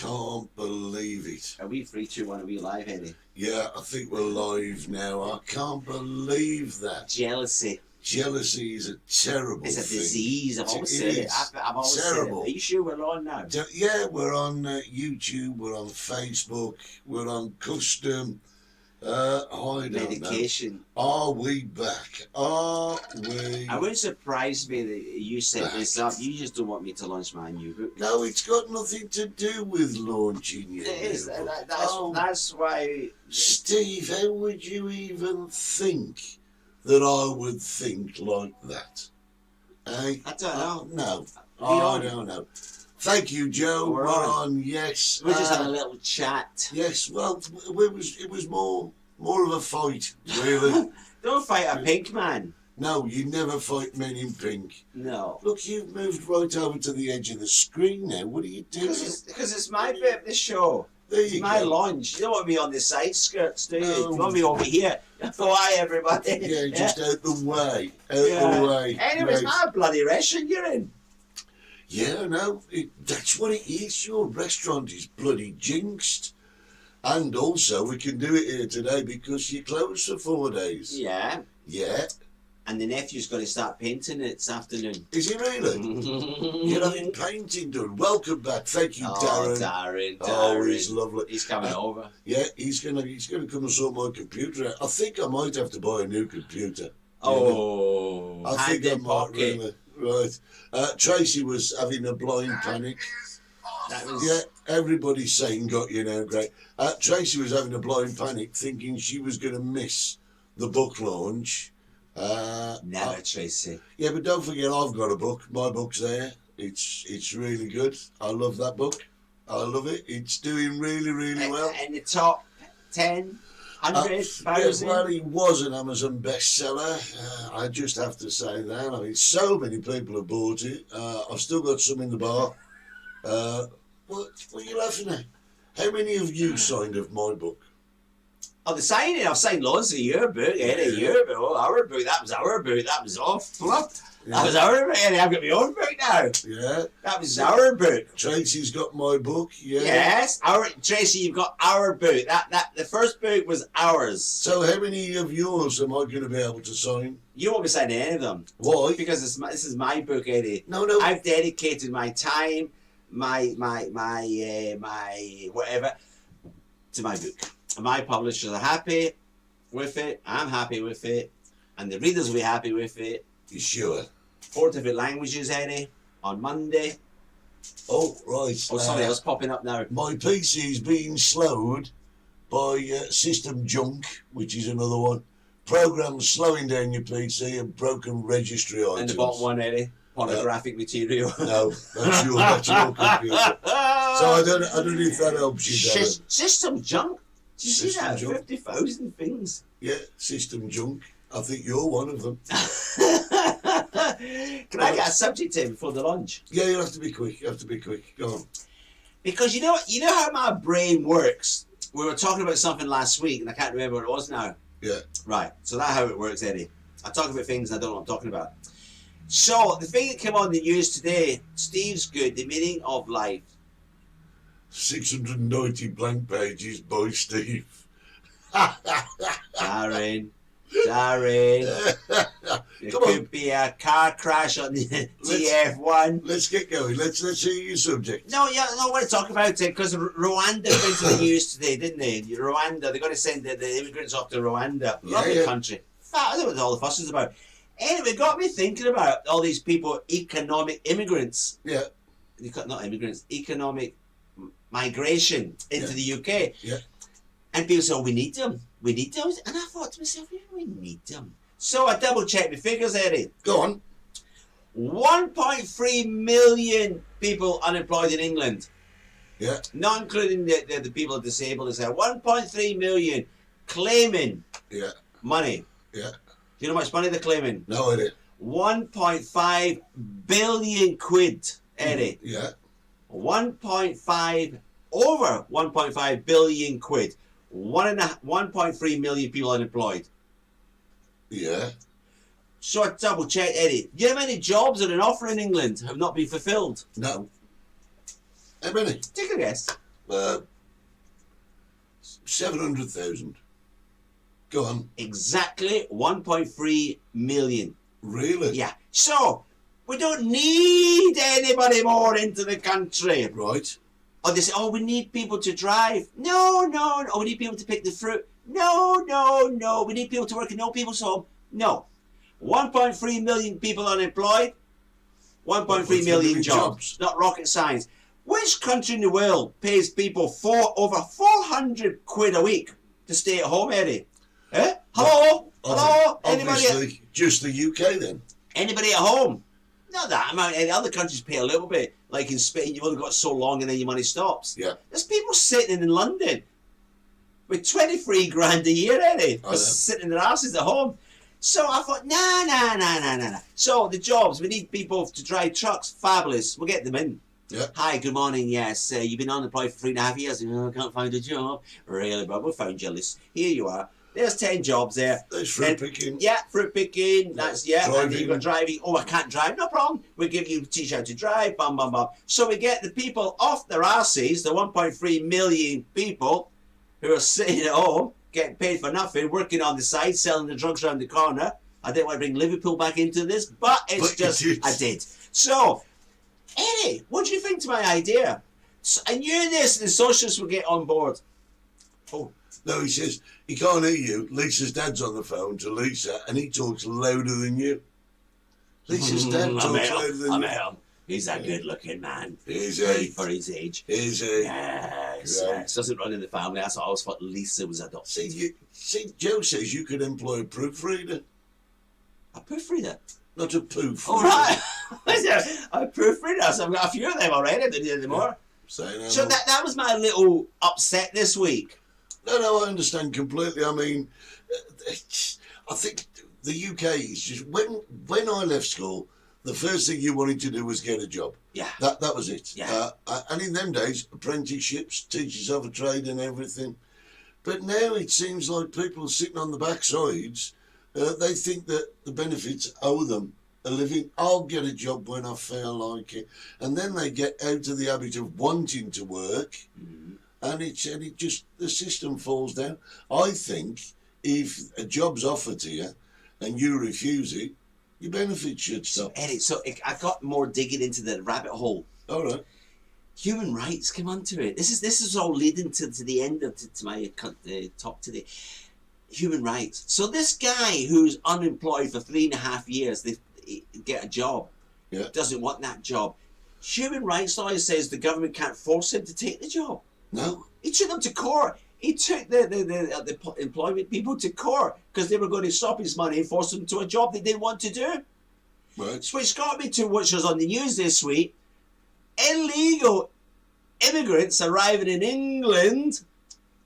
can't believe it. Are we 3, 2, 1? Are we live, Eddie? Yeah, I think we're live now. I can't believe that. Jealousy. Jealousy is a terrible It's a thing. disease. I've always said it. I've always terrible. said it. Are you sure we're on now? Yeah, we're on YouTube, we're on Facebook, we're on Custom. I don't Medication. know. Are we back? Are we? I wouldn't surprise me that you set this up. You just don't want me to launch my new book. No, it's got nothing to do with launching your It is. new book. That's why. Steve, how would you even think that I would think like that? Eh? I don't know. No, I don't know. Thank you, Joe. We're on. Yes. We just had a little chat. Yes. Well, it was more of a fight, really. Don't fight a pink man. No, you never fight men in pink. No. Look, you've moved right over to the edge of the screen now. What are you doing? Because it's my bit of the show. There you my go. lounge. You don't want me on the side skirts, do you? No. You want me over here. Why, everybody? Yeah, just out the way. Out the way. Anyway, it's Right. my bloody restaurant you're in. Yeah, no, that's what it is. Your restaurant is bloody jinxed. And also, we can do it here today because you're closed for 4 days. Yeah. Yeah. And the nephew's going to start painting it this afternoon. Is he really? You're having painting done. Welcome back. Thank you, Darren. Darren. Oh, he's lovely. He's coming over. Yeah, he's gonna come and sort my computer out. I think I might have to buy a new computer. Oh, I think I might pocket. really. Right. Tracy was having a blind panic. That was... Yeah, everybody's saying got you now, great. Tracy was having a blind panic, thinking she was going to miss the book launch. Never, Tracy. Yeah, but don't forget, I've got a book. My book's there. It's really good. I love that book. I love it. It's doing really, really well. In the top 10, 100, 1,000? Well, he was an Amazon bestseller. I just have to say that. I mean, so many people have bought it. I've still got some in the bar. What are you laughing at? How many of you signed of my book? Oh, the signing. I've signed loads of your book, Eddie. Your book. Oh, our book. That was our book. That was off. That was our book, Eddie. I've got my own book now. Yeah. That was our book. Tracy's got my book. Yeah. Yes. Tracy, you've got our book. The first book was ours. So how many of yours am I going to be able to sign? You won't be signing any of them. Why? Because this is my book, Eddie. No. I've dedicated my time, my whatever, to my book. My publishers are happy with it. I'm happy with it, and the readers will be happy with it. You sure? 4 different languages, Eddie, on Monday. Oh, right. Oh, somebody else popping up now. My PC is being slowed by system junk, which is another one. Programs slowing down your PC and broken registry items. And the bottom one, Eddie, pornographic material. No, that's your computer. So I don't know if that helps you, Darren. System junk? Did you see System that? junk. 50,000 things. Yeah, system junk. I think you're one of them. Can I get a subject in before the lunch? Yeah, you have to be quick. Go on. Because you know how my brain works. We were talking about something last week, and I can't remember what it was now. Yeah. Right. So that's how it works, Eddie. I talk about things and I don't know what I'm talking about. So the thing that came on the news today, Steve's good. The meaning of life. 690 blank pages by Steve. Darren. It Come could on. be a car crash on the TF1. Let's get going. Let's hear your subject. No, I want to talk about it because Rwanda went to the news today, didn't they? Rwanda, they're going to send the immigrants off to Rwanda. Lovely country. I don't know what all the fuss is about. Anyway, it got me thinking about all these people, economic immigrants. Yeah. Not immigrants, economic migration into the UK. Yeah. And people say, oh, we need them. We need them. And I thought to myself, we need them. So I double-checked the figures, Eddie. Go on. 1.3 million people unemployed in England. Yeah. Not including the people disabled. It's 1.3 million claiming money. Yeah. Do you know how much money they're claiming? No idea. 1.5 billion quid, Eddie. Yeah. Over 1.5 billion quid. 1.3 million people unemployed. Yeah. So I double checked, Eddie. Do you know how many jobs that are in offer in England have not been fulfilled? No. How many? Take a guess. 700,000. Go on. Exactly 1.3 million. Really? Yeah. So, we don't need anybody more into the country. Right. Or they say, oh, we need people to drive. No. Oh, we need people to pick the fruit. No. We need people to work in old people's home. No. 1.3 million people unemployed. 1.3 million jobs. Not rocket science. Which country in the world pays people over 400 quid a week to stay at home, Eddie? Eh? Hello? Anybody? Obviously, just the UK then. Anybody at home? Not that amount. Any other countries pay a little bit. Like in Spain, you've only got so long and then your money stops. Yeah. There's people sitting in London with 23 grand a year, Eddie, sitting their asses at home. So I thought, nah. So the jobs, we need people to drive trucks. Fabulous. We'll get them in. Yeah. Hi, good morning. Yes, you've been unemployed for 3.5 years. I can't find a job. Really, but we found you a list. Here you are. There's 10 jobs there. There's fruit picking. Yeah, fruit picking. That's, yeah. Driving. And you've got driving. Oh, I can't drive. No problem. We give you a teach how to drive. Bum. So we get the people off their asses, the 1.3 million people who are sitting at home, getting paid for nothing, working on the side, selling the drugs around the corner. I didn't want to bring Liverpool back into this, but I did. So, Eddie, what do you think to my idea? So, I knew this, the socialists would get on board. Oh. No, he says, he can't hear you. Lisa's dad's on the phone to Lisa, and he talks louder than you. Lisa's dad talks louder than you. He's a good-looking man. Is he? For his age. Is he? Yes. Doesn't run in the family. That's why I always thought Lisa was adopted. See, Joe says you could employ a proofreader. A proofreader? Not a poof. All right. A proofreader. So I've got a few of them already. I don't need any more. So that was my little upset this week. No, I understand completely. I mean, I think the UK is just when I left school, the first thing you wanted to do was get a job. Yeah. That was it. Yeah. And in them days, apprenticeships, teach yourself a trade and everything. But now it seems like people are sitting on the backsides. They think that the benefits owe them a living. I'll get a job when I feel like it. And then they get out of the habit of wanting to work. Mm-hmm. And it just, the system falls down. I think if a job's offered to you and you refuse it, your benefits should stop. Eddie, I got more digging into the rabbit hole. All right. Human rights, come on to it. This is all leading to the end of to my talk today. Human rights. So this guy who's unemployed for 3.5 years, they get a job. Yeah. Doesn't want that job. Human rights lawyer says the government can't force him to take the job. No. He took them to court. He took the employment people to court because they were going to stop his money and force them to a job they didn't want to do. Right. So which got me to which was on the news this week. Illegal immigrants arriving in England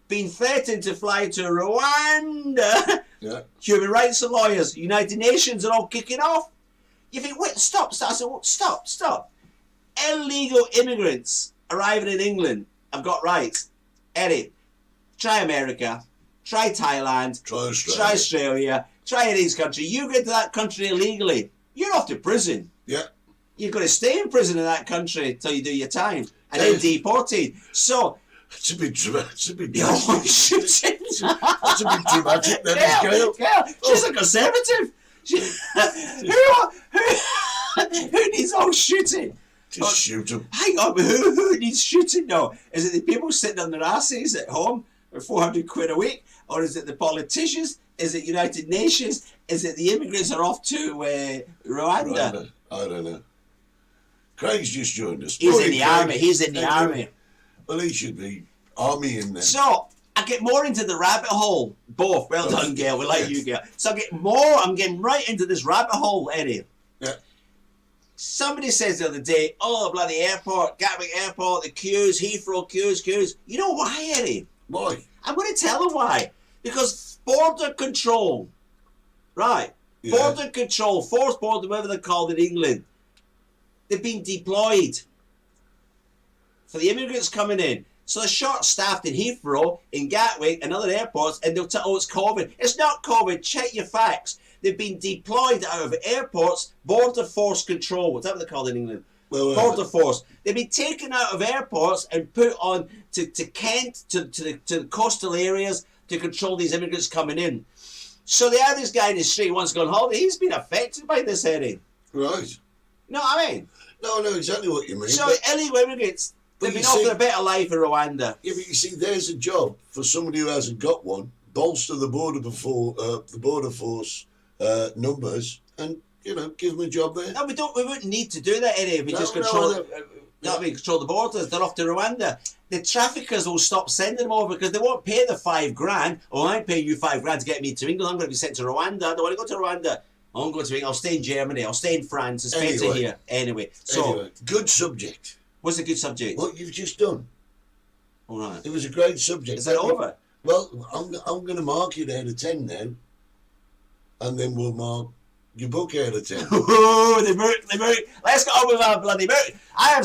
being threatened to fly to Rwanda. Yeah. Human rights lawyers, United Nations are all kicking off. You think, wait, stop. I said, stop. Illegal immigrants arriving in England have got rights. Eddie, try America, try Thailand, try Australia, try any country. You get to that country illegally, you're off to prison. Yeah. You've got to stay in prison in that country till you do your time and then deported. So it's a bit dramatic. It's a bit shooting. It's a bit dramatic. Then, Gail, she's a conservative. Who needs all shooting? Just shoot them. Hang on, who needs shooting now? Is it the people sitting on their asses at home for 400 quid a week? Or is it the politicians? Is it United Nations? Is it the immigrants are off to Rwanda? I don't know. Craig's just joined us. He's in the army. He's in the army. Well, he should be army in there. So, I get more into the rabbit hole. Both. Well done, Gail. We like you, Gail. So, I'm getting right into this rabbit hole, Eddie. Yeah. Somebody says the other day, oh, bloody airport, Gatwick Airport, the queues, Heathrow queues. You know why, Eddie? Why? I'm going to tell them why. Because border control, right? Yeah. Border control, forced border, whatever they're called in England, they've been deployed for the immigrants coming in. So they're short-staffed in Heathrow, in Gatwick, and other airports, and they'll tell, oh, it's COVID. It's not COVID. Check your facts. They've been deployed out of airports, border force control, whatever they're called in England. Border force. They've been taken out of airports and put on to Kent, to the coastal areas to control these immigrants coming in. So the average guy in the street wants to go on holiday. He's been affected by this, Eddie. Right. You know what I mean? No, I know exactly what you mean. So illegal immigrants, they've been offered a better life in Rwanda. Yeah, but you see, there's a job for somebody who hasn't got one. Bolster the border force numbers, and give them a job there. No, we wouldn't need to do that, Eddie. If we just control control the borders. They're off to Rwanda. The traffickers will stop sending them over because they won't pay the $5,000. Oh, I'm paying you $5,000 to get me to England. I'm going to be sent to Rwanda. I don't want to go to Rwanda. I'm going to England. I'll stay in Germany. I'll stay in France. It's better here. Anyway, good subject. What's a good subject? What you've just done. All right. It was a great subject. Is that over? Well, I'm going to mark it out of 10 now, and then we'll mark your book out of 10. Oh, the book. Let's go on with our bloody book. I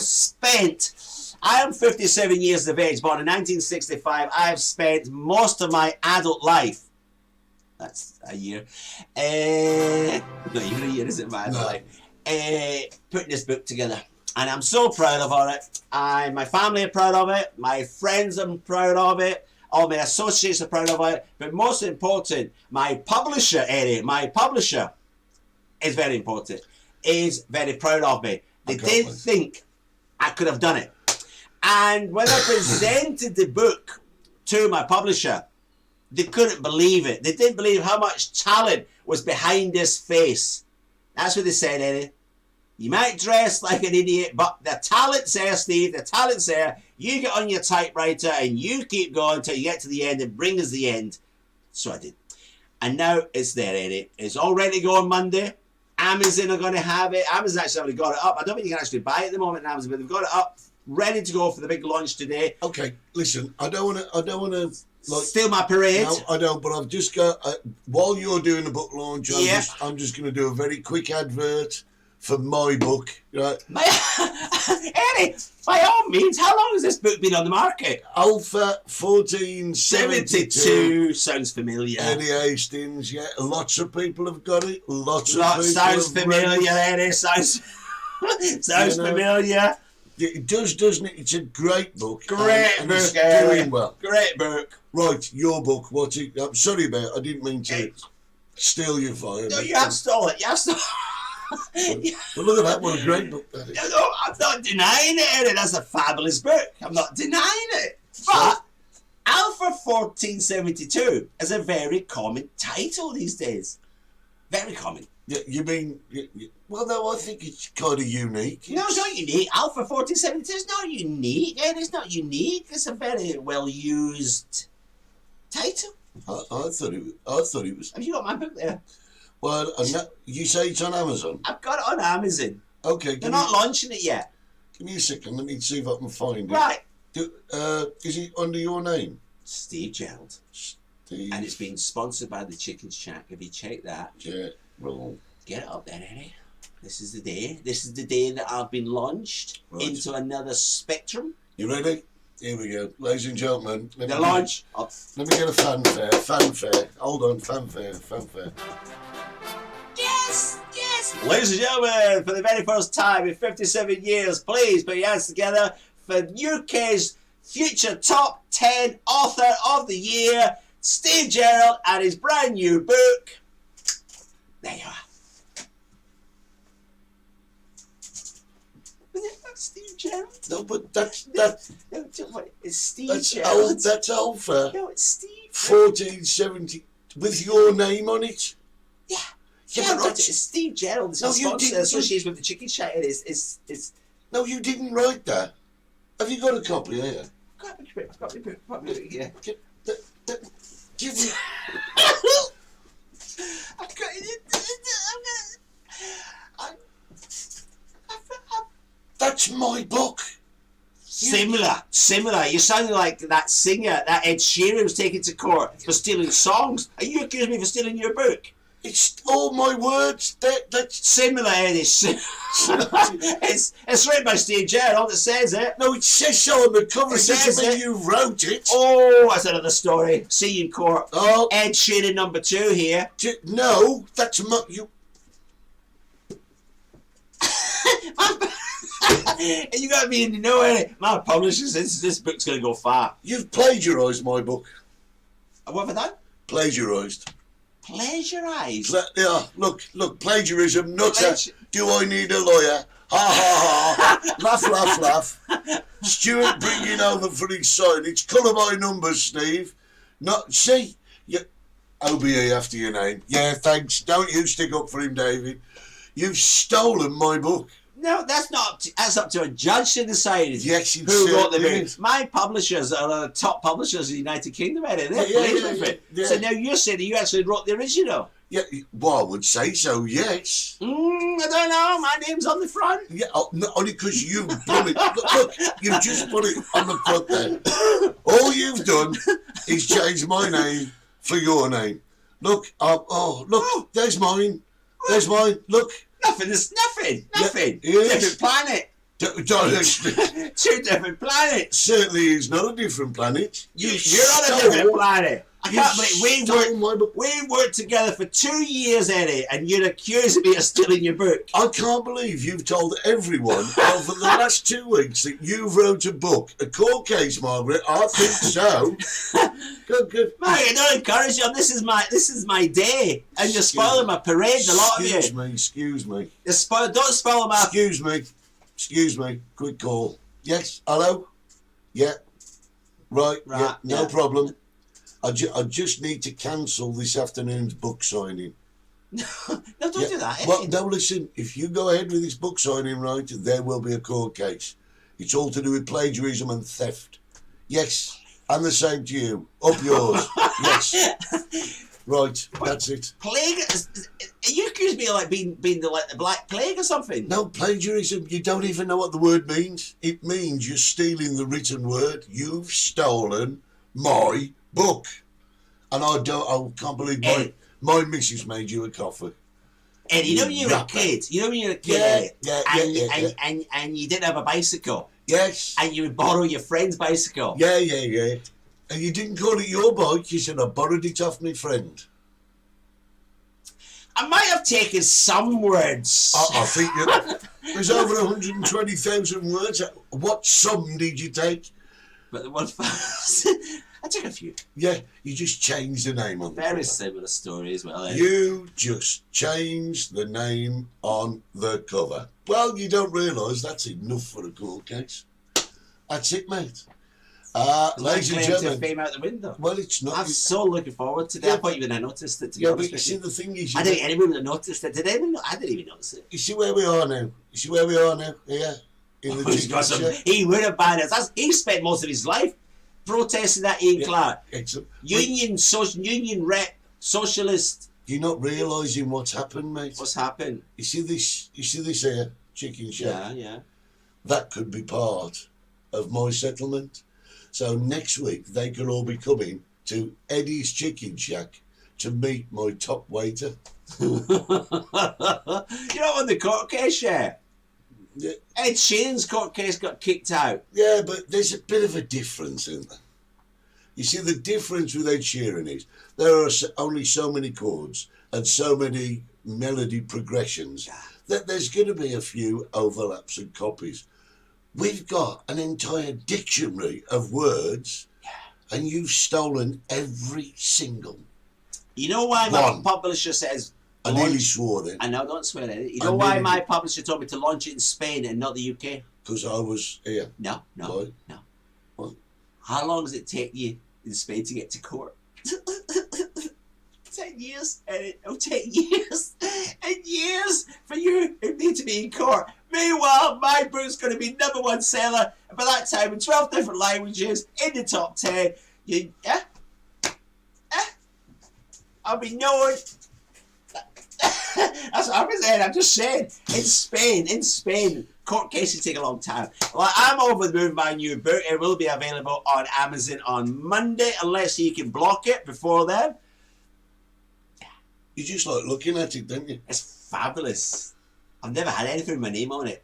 am 57 years of age, born in 1965. I have spent most of my adult life, that's a year, not even a year, is it, my adult life, putting this book together. And I'm so proud of it. My family are proud of it. My friends are proud of it. All my associates are proud of it. But most important, my publisher, Eddie, is very important, is very proud of me. They didn't think I could have done it. And when I presented the book to my publisher, they couldn't believe it. They didn't believe how much talent was behind this face. That's what they said, Eddie. You might dress like an idiot, but the talent's there, Steve. The talent's there. You get on your typewriter and you keep going until you get to the end and bring us the end. So I did. And now it's there, Eddie. It's all ready to go on Monday. Amazon are going to have it. Amazon actually already got it up. I don't think you can actually buy it at the moment on Amazon, but they've got it up, ready to go for the big launch today. Okay, listen, I don't want to steal my parade. No, I don't. But I've just got while you're doing the book launch, I'm just going to do a very quick advert for my book, right? Eddie, by all means, how long has this book been on the market? Alpha 1472. Sounds familiar. Eddie Hastings, yeah. Lots of people have got it. Lots of people sounds familiar, Eddie. Sounds familiar. It does, doesn't it? It's a great book. Great and book, it's doing well. Great book. Right, your book. What's it? I'm sorry about it. I didn't mean to steal your fire. No, you have stolen it. You have stolen it. Well, look at that. What a great book that is. No, I'm not denying it, Eddie. That's a fabulous book. I'm not denying it. But Alpha 1472 is a very common title these days. Very common. Yeah, you mean... well, no, I think it's kind of unique. No, it's not unique. Alpha 1472 is not unique. Eddie, it's not unique. It's a very well-used title. I thought it was... Have you got my book there? Well, you say it's on Amazon? I've got it on Amazon. Okay. They're not launching it yet. Give me a second. Let me see if I can find it. Right. Is it under your name? Steve Gerald. Steve. And it's been sponsored by the Chicken Shack. If you check that, Gerald. Get it up there, Eddie. This is the day. This is the day that I've been launched into another spectrum. You ready? Here we go. Ladies and gentlemen. The launch. Let me get a fanfare. Fanfare. Hold on. Fanfare. Fanfare. Yes! Yes! Ladies and gentlemen, for the very first time in 57 years, please put your hands together for UK's future top 10 author of the year, Steve Gerald, and his brand new book. There you are. Steve Gerald? No, but that's it's Steve Gerald. That's Alpha. No, it's Steve. 1470 with your name on it. Yeah. Yeah, but it's Steve Gerald. It's associated with the Chicken Shack. It's. No, you didn't write that. Have you got a copy here? I've got the book. Yeah. Give me. I've got it. That's my book. Similar. You sound like that singer, that Ed Sheeran was taken to court for stealing songs. Are you accusing me for stealing your book? It's all my words. That's similar, Eddie. It's written by Steve Gerald. It says it. No, it says so on the cover. It says it. You wrote it. Oh, that's another story. See you in court. Oh, Ed Sheeran #2 here. No, that's you. And you got me in the know, innit? My publisher says this book's going to go far. You've plagiarised my book. What have I done? Plagiarised. Plagiarised? Yeah, look, plagiarism, nutter. Do I need a lawyer? Ha ha ha. Laugh, laugh, laugh. Stuart bringing over for his sign. It's colour by numbers, Steve. Not, see? OBE after your name. Yeah, thanks. Don't you stick up for him, David. You've stolen my book. No, that's not. That's up to a judge to decide yes, who wrote the book. Is. My publishers are the top publishers in the United Kingdom, and they're yeah. So now you're saying you actually wrote the original. Yeah, well, I would say so, yes. I don't know. My name's on the front. Yeah, only because you've done it. Look, you've just put it on the front there. All you've done is change my name for your name. Look, look, there's mine. There's mine. Look. Nothing. Yeah, Different planet. Two different planets. Certainly is not a different planet. You're on a different planet. I can't believe we worked together for 2 years, Eddie, and you're accusing me of stealing your book. I can't believe you've told everyone over the last 2 weeks that you've wrote a book, a court case, Margaret. I think so. Good. Margaret, don't encourage you. This is my day, and you're spoiling my parade. A lot of you. Excuse me. Don't spoil my. Excuse me. Quick call. Yes. Hello. Yeah. Right. Yeah. No problem. I just need to cancel this afternoon's book signing. No, don't do that. Well, no, listen. If you go ahead with this book signing, right, there will be a court case. It's all to do with plagiarism and theft. Yes, and the same to you. Up yours. Yes. Right, that's it. Plague? You accuse me of like being the Black Plague or something? No, plagiarism. You don't even know what the word means. It means you're stealing the written word. You've stolen my book, and I can't believe my missus made you a coffee. And you know when you were a kid, and you didn't have a bicycle. Yes. And you would borrow your friend's bicycle. Yeah. And you didn't call it your bike, you said I borrowed it off my friend. I might have taken some words. I think there's over 120,000 words. What sum did you take? But the one I took a few. Yeah, you just changed the name on the cover. Very similar story as well. You just changed the name on the cover. Well, you don't realise that's enough for a court case. That's it, mate. Ladies and gentlemen. Fame out the window. Well, it's not. I'm so looking forward to that. Yeah, I thought you would have noticed it. Yeah, but you see, the thing is, I think anyone would have noticed it. Did anyone? I didn't even notice it. You see where we are now. Yeah. In the he would have banned us. He spent most of his life protesting that Ian Clark. Union rep, socialist. You're not realising what's happened, mate. What's happened? You see this here, chicken shack? Yeah. That could be part of my settlement. So next week they could all be coming to Eddie's Chicken Shack to meet my top waiter. You know, on the court case, yeah? Ed Sheeran's court case got kicked out. Yeah, but there's a bit of a difference, isn't there? You see, the difference with Ed Sheeran is there are only so many chords and so many melody progressions that there's going to be a few overlaps and copies. We've got an entire dictionary of words, and you've stolen every single. You know why my publisher says? I nearly swore then. I know, don't swear at it. You know why my publisher told me to launch it in Spain and not the UK? Because I was here. No. What? How long does it take you in Spain to get to court? 10 years, Eddie. 10 years. And years for you and me to be in court. Meanwhile, my book's going to be #1 seller. And by that time, in 12 different languages, in the top 10. I'll be known. That's what I'm saying. I'm just saying. In Spain, court cases take a long time. Well, I'm over the moon by new book. It will be available on Amazon on Monday, unless you can block it before then. You just like looking at it, don't you? It's fabulous. I've never had anything with my name on it.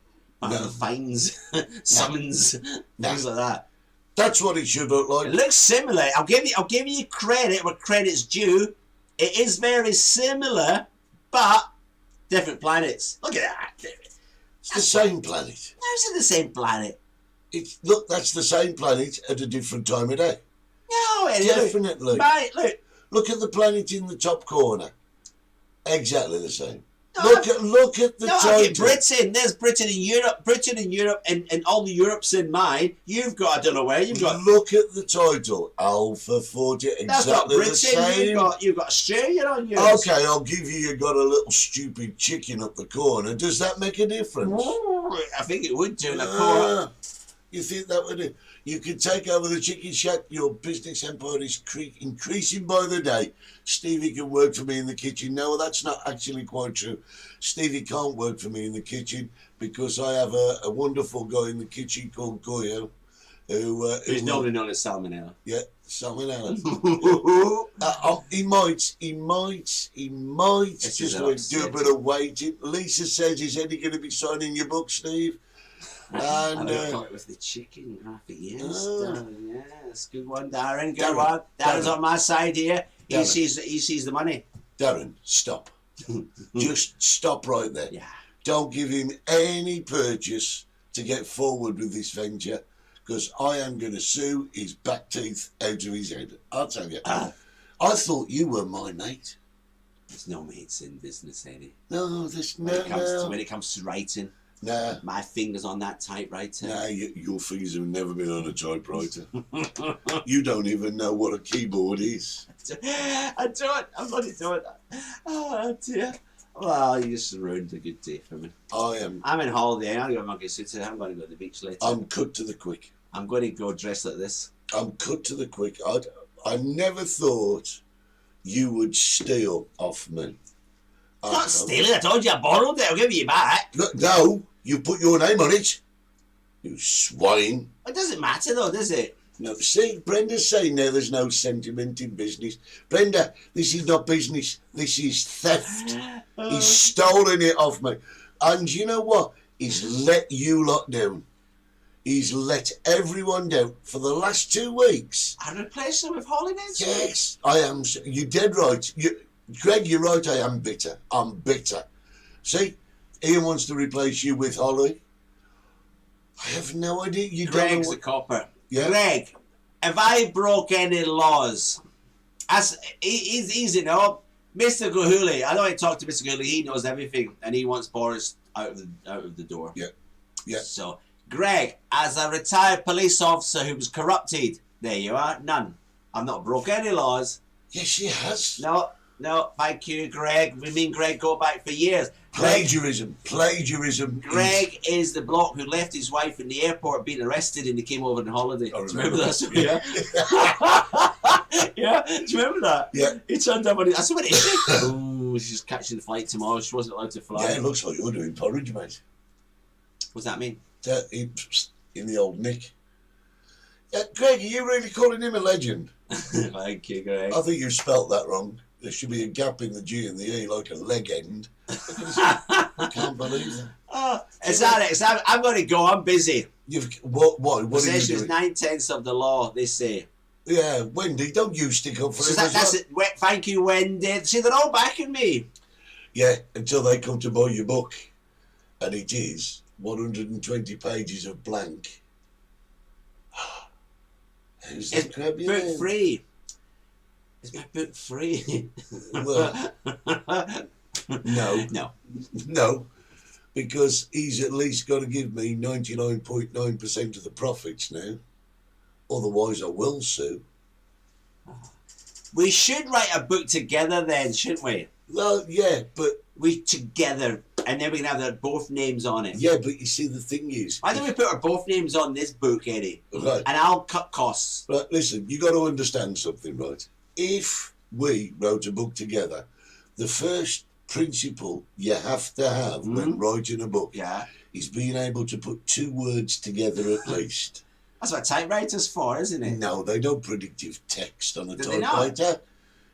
Fines, summons, things like that. That's what it should look like. It looks similar. I'll give you credit where credit's due. It is very similar, but different planets. Look at that. It's the same planet. How's it the same planet? Look, that's the same planet at a different time of day. No, it Definitely. Mate, look. Look at the planet in the top corner. Exactly the same. No, Look at the title. Britain. There's Britain and Europe, and all the Europe's in mine. You've got, I don't know where you've got. Look at the title. Alpha 40. That's not Exactly Britain. the same. You've got Australia on yours. Okay, I'll give you got a little stupid chicken up the corner. Does that make a difference? Ooh, I think it would do in a corner. You think that would do? You could take over the chicken shack. Your business empire is increasing by the day. Stevie can work for me in the kitchen. No, that's not actually quite true. Stevie can't work for me in the kitchen because I have a wonderful guy in the kitchen called Goyo. Who's normally known as Salmonella. Yeah, Salmonella. He might just do a bit of waiting. Lisa says, is Eddie going to be signing your book, Steve? And I thought it was the chicken graphic. Yes, yes, good one, Darren. Good one. Darren's on my side here. He sees the money. Darren, stop. Just stop right there. Yeah. Don't give him any purchase to get forward with this venture, because I am going to sue his back teeth out of his head. I'll tell you. I thought you were my mate. There's no mates in business, Eddie. No, there's when it comes to writing. Nah. My fingers on that typewriter. Nah, your fingers have never been on a typewriter. You don't even know what a keyboard is. I don't. I'm not doing that. Oh dear. Well, you just ruined a good day for me. I'm in holiday. I'm going to go I'm going to go to the beach later. I'm cut to the quick. I'm going to go dressed like this. I'm cut to the quick. I never thought you would steal off me. Not stealing. I told you I borrowed it. I'll give you back. Look, no, you put your name on it. You swine. It doesn't matter though, does it? No, see, Brenda's saying now there's no sentiment in business. Brenda, this is not business. This is theft. He's stolen it off me. And you know what? He's let you lot down. He's let everyone down for the last 2 weeks. I replaced them with Holly next week. Yes, I am. You're dead right. Greg, you're right. I am bitter. I'm bitter. See, Ian wants to replace you with Holly. I have no idea. You Greg's don't know the copper. Yeah. Greg, if I broke any laws, he's you know, Mr. Gahuli. I don't want to talk to Mr. Gahuli. He knows everything, and he wants Boris out of the door. Yeah, yeah. So, Greg, as a retired police officer who was corrupted, there you are. None. I've not broke any laws. Yes, she has. No, thank you, Greg. We mean Greg go back for years. Plagiarism. Greg is the bloke who left his wife in the airport being arrested and he came over on holiday. I remember that? Yeah. Yeah, do you remember that? Yeah. He turned up on it. I said, what is she? Oh, she's catching the flight tomorrow. She wasn't allowed to fly. Yeah, it looks like you're doing porridge, mate. What's that mean? In the old Nick. Greg, are you really calling him a legend? Thank you, Greg. I think you spelt that wrong. There should be a gap in the G and the E, like a leg end. I can't believe that. Oh, is that it? I'm going to go. I'm busy. What are you Possession is doing? 9/10 of the law, they say. Yeah, Wendy, don't you stick up for So him. that's it. Thank you, Wendy. See, they're all backing me. Yeah, until they come to buy your book. And it is 120 pages of blank. Who's that crab you book in? free. Is my book free? Well, no, because he's at least got to give me 99.9% of the profits now. Otherwise, I will sue. We should write a book together then, shouldn't we? Well, yeah, but... We together, and then we can have both names on it. Yeah, but you see, the thing is... Why don't we put our both names on this book, Eddie? Right. And I'll cut costs. Right, listen, you got to understand something, right? If we wrote a book together, the first principle you have to have when writing a book is being able to put 2 words together at least. That's what typewriter's for, isn't it? No, they don't predictive text on a Do they not? typewriter.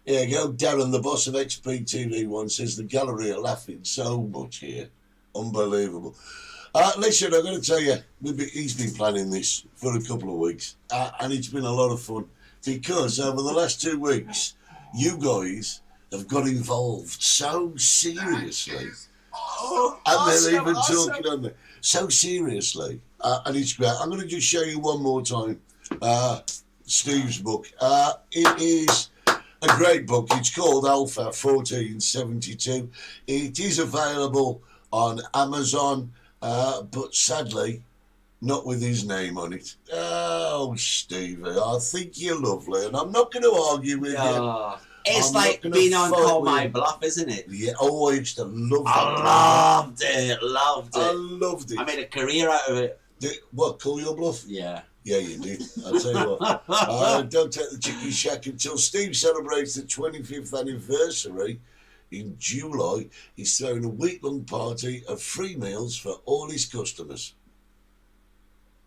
Here you go, Darren, the boss of XPTV one, says the gallery are laughing so much here. Unbelievable. Listen, I'm going to tell you, he's been planning this for a couple of weeks, and it's been a lot of fun, because over the last 2 weeks, you guys have got involved so seriously. they're even talking on there. So seriously, and it's great. I'm going to just show you one more time Steve's book. It is a great book. It's called Alpha 1472. It is available on Amazon, but sadly, not with his name on it. Oh, Stevie, I think you're lovely, and I'm not going to argue with you. It's I'm like being on Call My Bluff, isn't it? Yeah, oh, I used to love that. I loved it. I loved it. I made a career out of it. What, Call Your Bluff? Yeah. Yeah, you did. I'll tell you what. Don't take the chicken shack until Steve celebrates the 25th anniversary in July. He's throwing a week-long party of free meals for all his customers.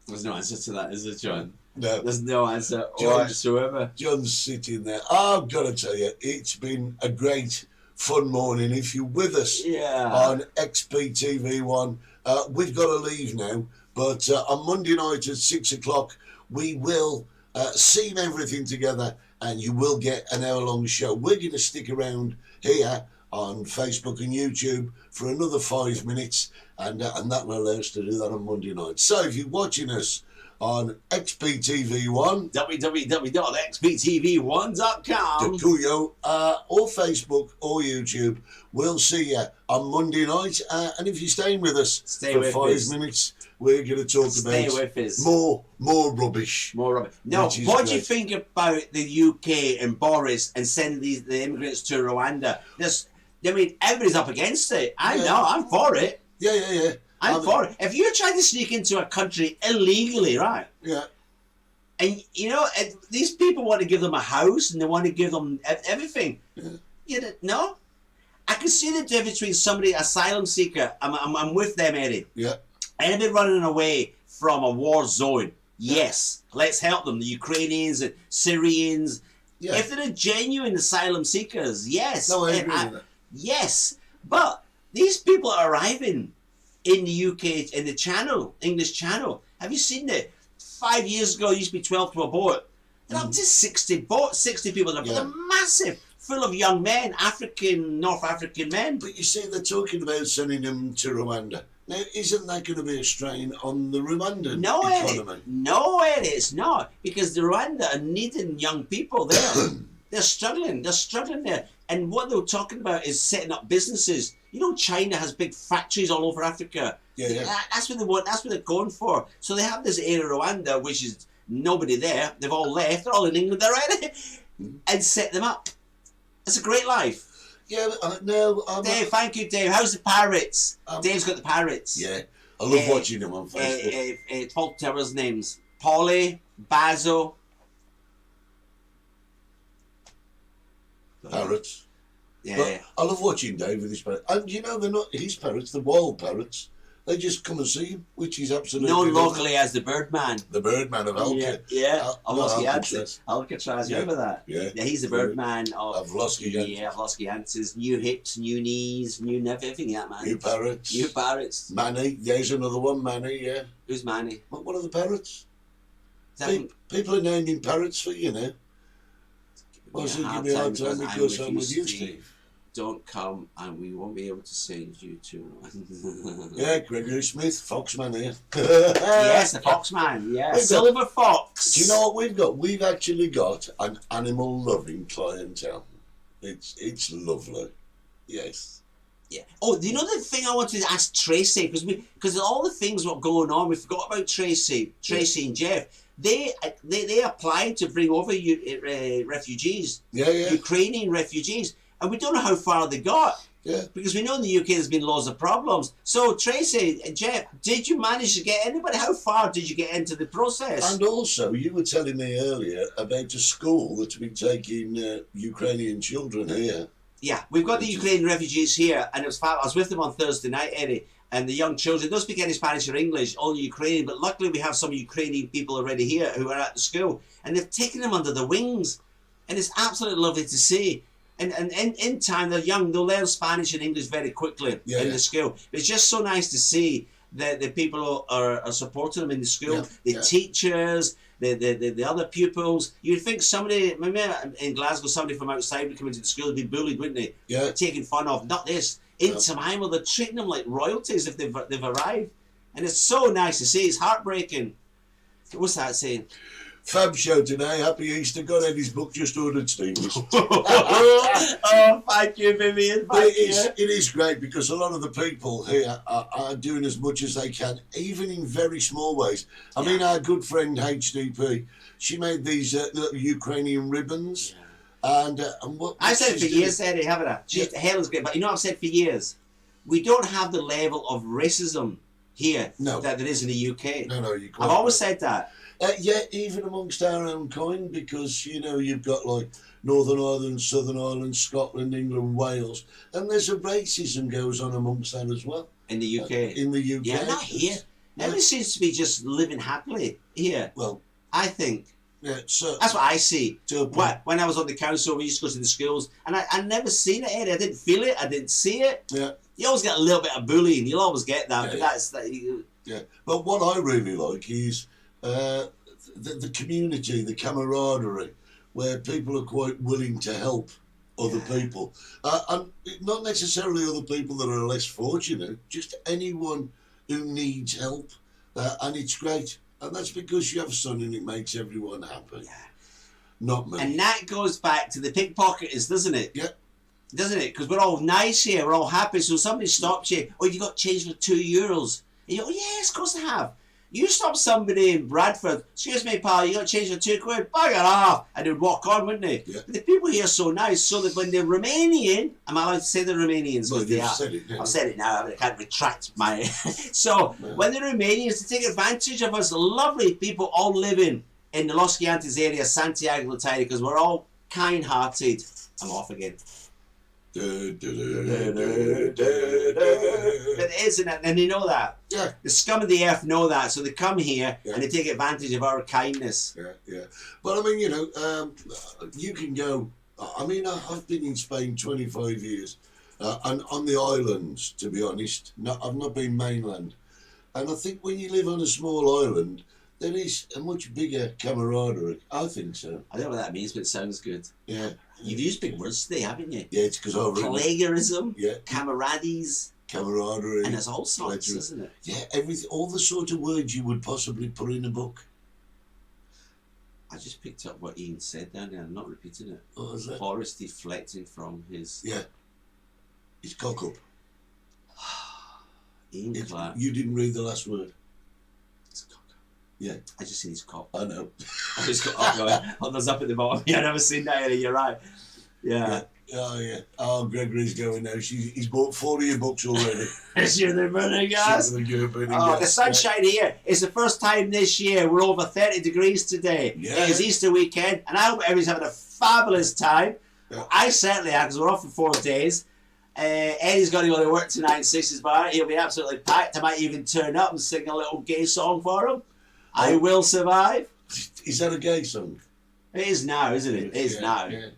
There's no answer to that, is there, John? No. There's no answer whatsoever. John's sitting there. I've got to tell you, it's been a great, fun morning. If you're with us on XPTV1, we've got to leave now. But on Monday night at 6 o'clock, we will scene everything together and you will get an hour-long show. We're going to stick around here on Facebook and YouTube for another 5 minutes, and that will allow us to do that on Monday night. So if you're watching us on XPTV1, www.xptv1.com, or Facebook or YouTube, we'll see you on Monday night. And if you're staying with us for 5 minutes, we're going to talk about more rubbish. More rubbish. No, what do you think about the UK and Boris and sending the immigrants to Rwanda? Everybody's up against it. I know, I'm for it. Yeah. I'm for it. If you're trying to sneak into a country illegally, right? Yeah. And, these people want to give them a house and they want to give them everything. Yeah. No? I can see the difference between somebody, asylum seeker, I'm with them, Eddie. Yeah. Anybody running away from a war zone, yes, let's help them. The Ukrainians and Syrians. Yeah. If they're genuine asylum seekers, yes. No, I agree with that. Yes. But these people are arriving in the UK, in the Channel, English Channel. Have you seen it? 5 years ago, it used to be 12 to a boat. They're up to 60 people. They're massive, full of young men, North African men. But you see, they're talking about sending them to Rwanda. Now, isn't that going to be a strain on the Rwandan economy? No, it's not. Because the Rwanda are needing young people there. They're struggling there. And what they're talking about is setting up businesses. China has big factories all over Africa. Yeah. That's what they want. That's what they're going for. So they have this area of Rwanda, which is nobody there. They've all left. They're all in England already. And set them up. It's a great life. Yeah, no. Dave, thank you, Dave. How's the parrots? Dave's got the parrots. Yeah, I love watching them on Facebook. Talk to us names. Polly, Basil. Parrots. Yeah. But I love watching Dave with his parrots. And they're not his parrots, they're wild parrots. They just come and see him, which is absolutely known locally as the Birdman. The Birdman of Alca. Yeah. Alcatraz, you remember that? Yeah. He's the Birdman of Vlosky. Yeah, Vlosky Answers. New hips, new knees, new everything, that man. New parrots. Manny, there's another one, Manny, yeah. Who's Manny? What are the parrots? People are naming parrots for you now. Well, so give me a hard time because I'm with you, Steve. Don't come and we won't be able to send you to... Yeah, Gregory Smith, Foxman here. Yes, the Foxman, yeah. Silver Fox. Do you know what we've got? We've actually got an animal-loving clientele. It's lovely. Yes. Yeah. Oh, you know the thing I wanted to ask Tracy, because all the things what going on, we forgot about Tracy and Jeff. They applied to bring over refugees. Yeah. Ukrainian refugees. And we don't know how far they got. Yeah. Because we know in the UK there's been loads of problems. So, Tracy and Jeff, did you manage to get anybody? How far did you get into the process? And also, you were telling me earlier about a school that's been taking Ukrainian children here. Yeah, we've got the Ukrainian refugees here, and it was fab. I was with them on Thursday night, Eddie, and the young children don't speak any Spanish or English, only Ukrainian, but luckily we have some Ukrainian people already here who are at the school, and they've taken them under the wings, and it's absolutely lovely to see. And in time, they're young, they'll learn Spanish and English very quickly in the school. It's just so nice to see that the people are supporting them in the school, teachers, the other pupils. You'd think somebody, maybe in Glasgow, somebody from outside would come into the school and be bullied, wouldn't they? Yeah. Taken fun of. Not this. into Mile. They're treating them like royalties if they've arrived. And it's so nice to see. It's heartbreaking. What's that saying? Fab show today. Happy Easter. Got Eddie's book. Just ordered Stevie's. Oh, thank you, Vivian. It is great because a lot of the people here are doing as much as they can, even in very small ways. I mean, our good friend HDP, she made these little Ukrainian ribbons. Yeah. And what I've said it for years, Eddie, haven't I? Helen's great, but you know what I've said for years? We don't have the level of racism here that there is in the UK. No, I've always said that. Yeah, even amongst our own kind, because, you know, you've got like Northern Ireland, Southern Ireland, Scotland, England, Wales, and there's a racism goes on amongst that as well. In the UK? In the UK. Yeah, not here. Everyone seems to be just living happily here. Well, I think. Yeah, so that's what I see. When I was on the council, we used to go to the schools, and I never seen it, Eddie. I didn't feel it. I didn't see it. Yeah. You always get a little bit of bullying. You'll always get that. But that's that. Yeah. But what I really like is the community, the camaraderie, where people are quite willing to help other people, and not necessarily other people that are less fortunate. Just anyone who needs help, and it's great. And that's because you have a son and it makes everyone happy. Yeah. Not me. And that goes back to the pickpocketers, doesn't it? Yeah. Doesn't it? Because we're all nice here, we're all happy. So somebody stops you, oh, you got change for €2. And you go, yes, of course I have. You stop somebody in Bradford, excuse me, pal, you got change for £2? Bugger off. And they would walk on, wouldn't they? Yeah. But the people here are so nice, so that when they're Romanian, am I allowed to say the Romanians? Well, you've said it, I've said it now, I can't retract my... So, when the Romanians, they take advantage of us, lovely people all living in the Los Gigantes area, Santiago de Taira, because we're all kind-hearted. I'm off again. But it isn't it? And they know that. Yeah. The scum of the earth know that, so they come here and they take advantage of our kindness. Yeah, yeah. But I mean, you know, you can go. I mean, I've been in Spain 25 years, and on the islands, to be honest, I've not been mainland. And I think when you live on a small island, there is a much bigger camaraderie. I think so. I don't know what that means, but it sounds good. Yeah. You've used big words today, haven't you? Yeah, it's because I've written Plagiarism, camarades, camaraderie, and there's all sorts, isn't it? Yeah, everything, all the sort of words you would possibly put in a book. I just picked up what Ian said down there. I'm not repeating it. What was that? Forrest deflecting from his... Yeah. His cock up. Ian Clark. You didn't read the last word. His cock up. Yeah. I just seen his cock. I know. His cock up. Oh, there's up at the bottom. Yeah, I've never seen that either. You're right. Yeah. Oh, yeah. Oh, Gregory's going now. He's bought 4 of your books already. You're the burning gas. The sunshine here. It's the first time this year we're over 30 degrees today. Yeah. It is Easter weekend, and I hope everybody's having a fabulous time. Yeah. I certainly have, because we're off for 4 days. Eddie's got to go to work tonight in Six's Bar. He'll be absolutely packed. I might even turn up and sing a little gay song for him. I will survive. Is that a gay song? It is now, isn't it? It is now. Yeah.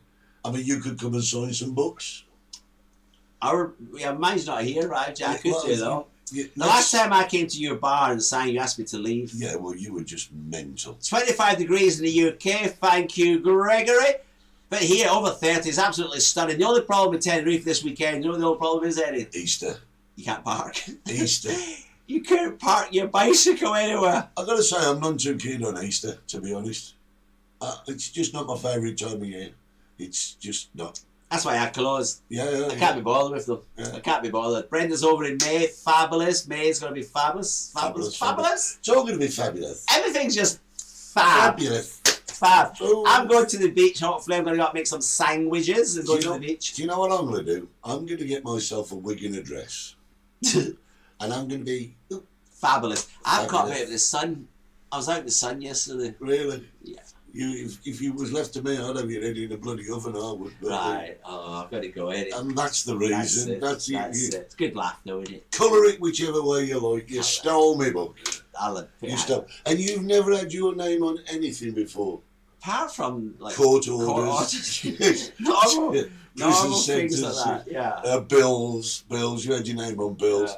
I mean, you could come and sign some books. Mine's not here, right, Jack? Could you, though? The last time I came to your bar and sang, you asked me to leave. Yeah, well, you were just mental. 25 degrees in the UK. Thank you, Gregory. But here, over 30 is absolutely stunning. The only problem with Tenerife this weekend, you know what the only problem is, Eddie? Easter. You can't park. Easter. You can't park your bicycle anywhere. I've got to say, I'm not too keen on Easter, to be honest. It's just not my favourite time of year. It's just not. That's why I closed. Yeah. I can't be bothered with them. Yeah. I can't be bothered. Brenda's over in May. Fabulous. May's going to be fabulous. Fabulous. It's all going to be fabulous. Everything's just fabulous. Fab. Ooh. I'm going to the beach. Hopefully, I'm going to go make some sandwiches and go to the beach. Do you know what I'm going to do? I'm going to get myself a wig and a dress. And I'm going to be fabulous. I've caught a bit of the sun. I was out in the sun yesterday. Really? Yeah. If you was left to me, I'd have your head in a bloody oven, I would. Right. Oh, I've got to go in. And that's the reason. That's it. It's good laugh, though, isn't it? Colour it whichever way you like. You stole me book. You stole. And you've never had your name on anything before. Apart from like court orders. normal things like that. Yeah. Bills. You had your name on bills,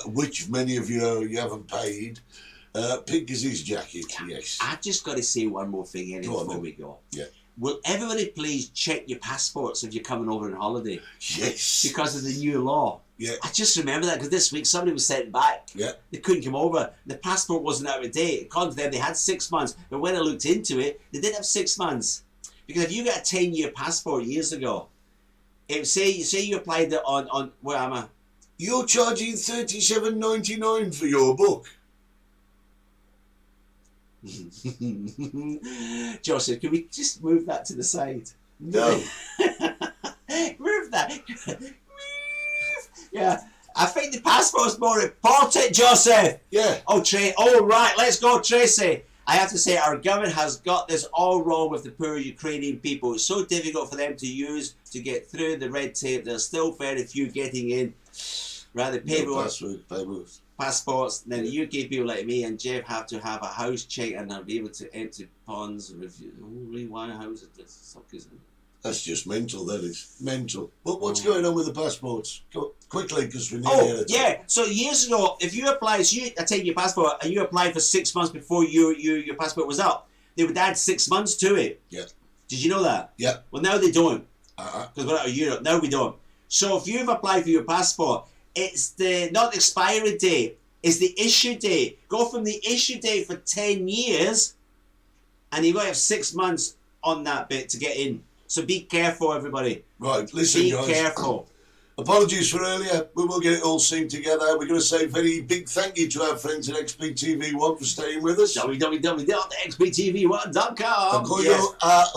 which many of you haven't paid. Pink is his jacket, yes. I've just got to say one more thing before we go. Yeah. Will everybody please check your passports if you're coming over on holiday? Yes. Because of the new law. Yeah. I just remember that because this week somebody was sent back. Yeah. They couldn't come over. The passport wasn't out of date. According to them, they had 6 months. But when I looked into it, they did have 6 months. Because if you got a 10-year passport years ago, it would say you applied it on where am I? You're charging $37.99 for your book. Joseph, can we just move that to the side? No. Move that. Yeah, I think the passport's more important, Joseph. Yeah. Oh, right, let's go, Tracy. I have to say, our government has got this all wrong with the poor Ukrainian people. It's so difficult for them to use to get through the red tape. There's still very few getting in. Rather, passports. Then the UK people like me and Jeff have to have a house check and are able to enter ponds. Really, why houses? That's just mental, that is. Mental. But what's going on with the passports? Go quickly, because we need to get it. Yeah. So years ago, if you applied, I take your passport and you applied for 6 months before your passport was up, they would add 6 months to it. Yeah. Did you know that? Yeah. Well, now they don't. Because we're out of Europe. Now we don't. So if you've applied for your passport, it's not the expiry date, it's the issue date. Go from the issue date for 10 years, and you've got to have 6 months on that bit to get in. So be careful, everybody. Right, listen, guys. Be careful. Apologies for earlier. We will get it all synced together. We're going to say a very big thank you to our friends at XBTV1 for staying with us. www.xbtv1.com. Yes.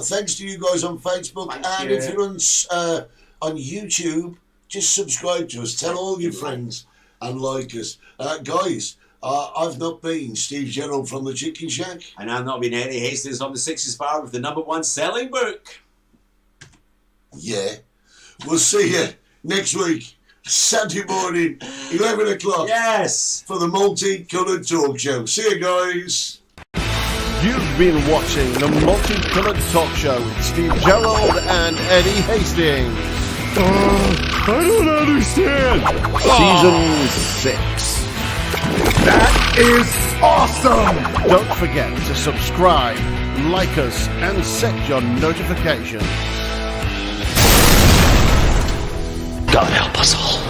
Thanks to you guys on Facebook. Thank if you're on YouTube, just subscribe to us. Tell all your friends and like us. Guys, I've not been Steve Gerald from the Chicken Shack. And I've not been Eddie Hastings on the 60s Bar with the #1 selling book. Yeah. We'll see you next week, Saturday morning, 11 o'clock. Yes. For the Multicoloured Talk Show. See you guys. You've been watching the Multicoloured Talk Show with Steve Gerald and Eddie Hastings. I don't understand. Season 6. That is awesome. Don't forget to subscribe, like us, and set your notifications. God help us all.